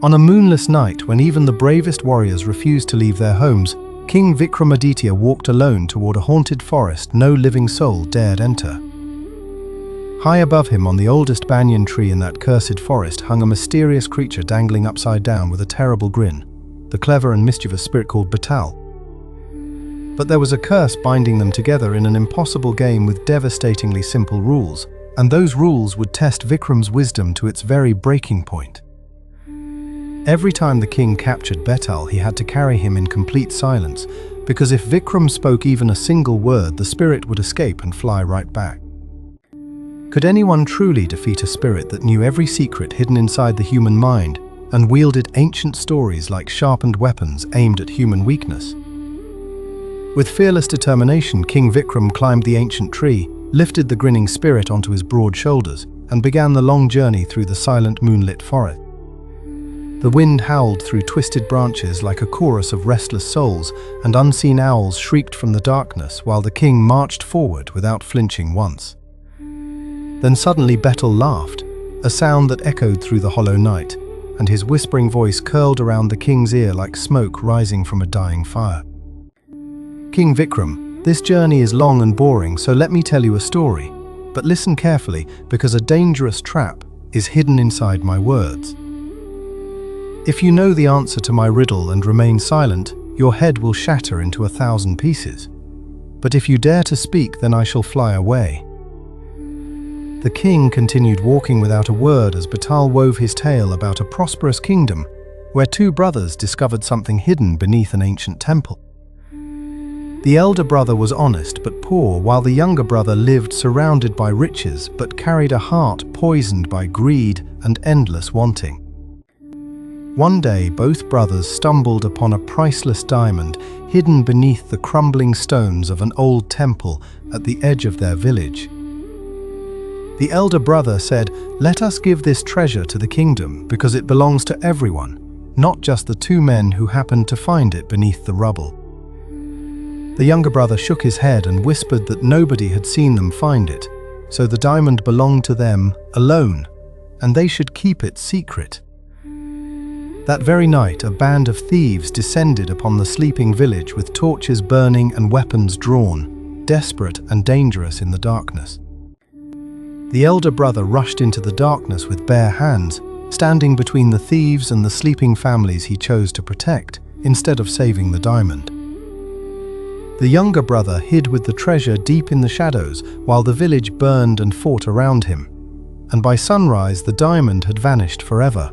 On a moonless night, when even the bravest warriors refused to leave their homes, King Vikramaditya walked alone toward a haunted forest no living soul dared enter. High above him, on the oldest banyan tree in that cursed forest, hung a mysterious creature dangling upside down with a terrible grin, the clever and mischievous spirit called Baital. But there was a curse binding them together in an impossible game with devastatingly simple rules, and those rules would test Vikram's wisdom to its very breaking point. Every time the king captured Baital, he had to carry him in complete silence, because if Vikram spoke even a single word, the spirit would escape and fly right back. Could anyone truly defeat a spirit that knew every secret hidden inside the human mind and wielded ancient stories like sharpened weapons aimed at human weakness? With fearless determination, King Vikram climbed the ancient tree, lifted the grinning spirit onto his broad shoulders, and began the long journey through the silent moonlit forest. The wind howled through twisted branches like a chorus of restless souls, and unseen owls shrieked from the darkness while the king marched forward without flinching once. Then suddenly Baital laughed, a sound that echoed through the hollow night, and his whispering voice curled around the king's ear like smoke rising from a dying fire. King Vikram, this journey is long and boring, so let me tell you a story. But listen carefully, because a dangerous trap is hidden inside my words. If you know the answer to my riddle and remain silent, your head will shatter into 1,000 pieces. But if you dare to speak, then I shall fly away. The king continued walking without a word as Baital wove his tale about a prosperous kingdom where two brothers discovered something hidden beneath an ancient temple. The elder brother was honest but poor, while the younger brother lived surrounded by riches but carried a heart poisoned by greed and endless wanting. One day, both brothers stumbled upon a priceless diamond hidden beneath the crumbling stones of an old temple at the edge of their village. The elder brother said, "Let us give this treasure to the kingdom because it belongs to everyone, not just the two men who happened to find it beneath the rubble." The younger brother shook his head and whispered that nobody had seen them find it, so the diamond belonged to them alone, and they should keep it secret. That very night, a band of thieves descended upon the sleeping village with torches burning and weapons drawn, desperate and dangerous in the darkness. The elder brother rushed into the darkness with bare hands, standing between the thieves and the sleeping families he chose to protect, instead of saving the diamond. The younger brother hid with the treasure deep in the shadows while the village burned and fought around him, and by sunrise the diamond had vanished forever.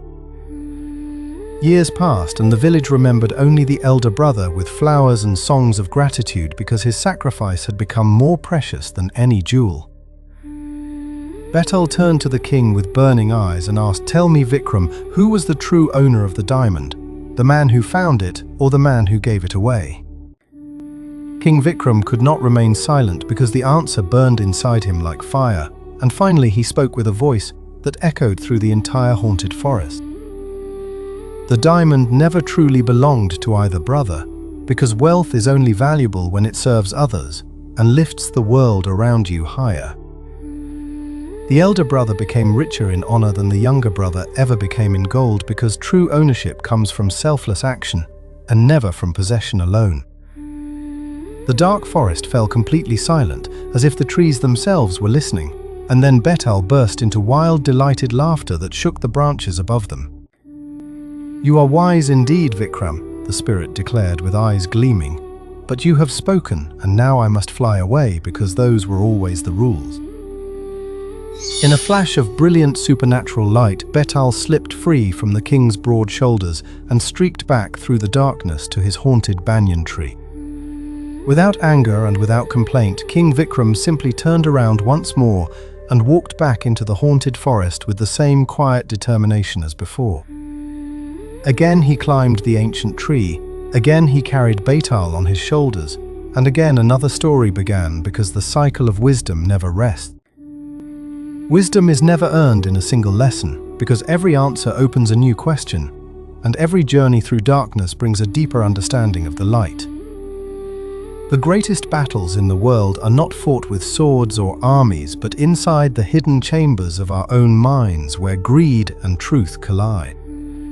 Years passed and the village remembered only the elder brother with flowers and songs of gratitude because his sacrifice had become more precious than any jewel. Baital turned to the king with burning eyes and asked, "Tell me, Vikram, who was the true owner of the diamond? The man who found it or the man who gave it away?" King Vikram could not remain silent because the answer burned inside him like fire, and finally he spoke with a voice that echoed through the entire haunted forest. The diamond never truly belonged to either brother, because wealth is only valuable when it serves others and lifts the world around you higher. The elder brother became richer in honor than the younger brother ever became in gold, because true ownership comes from selfless action and never from possession alone. The dark forest fell completely silent, as if the trees themselves were listening, and then Baital burst into wild, delighted laughter that shook the branches above them. "You are wise indeed, Vikram," the spirit declared with eyes gleaming, "but you have spoken, and now I must fly away because those were always the rules." In a flash of brilliant supernatural light, Baital slipped free from the king's broad shoulders and streaked back through the darkness to his haunted banyan tree. Without anger and without complaint, King Vikram simply turned around once more and walked back into the haunted forest with the same quiet determination as before. Again he climbed the ancient tree, again he carried Baital on his shoulders, and again another story began, because the cycle of wisdom never rests. Wisdom is never earned in a single lesson, because every answer opens a new question, and every journey through darkness brings a deeper understanding of the light. The greatest battles in the world are not fought with swords or armies, but inside the hidden chambers of our own minds, where greed and truth collide.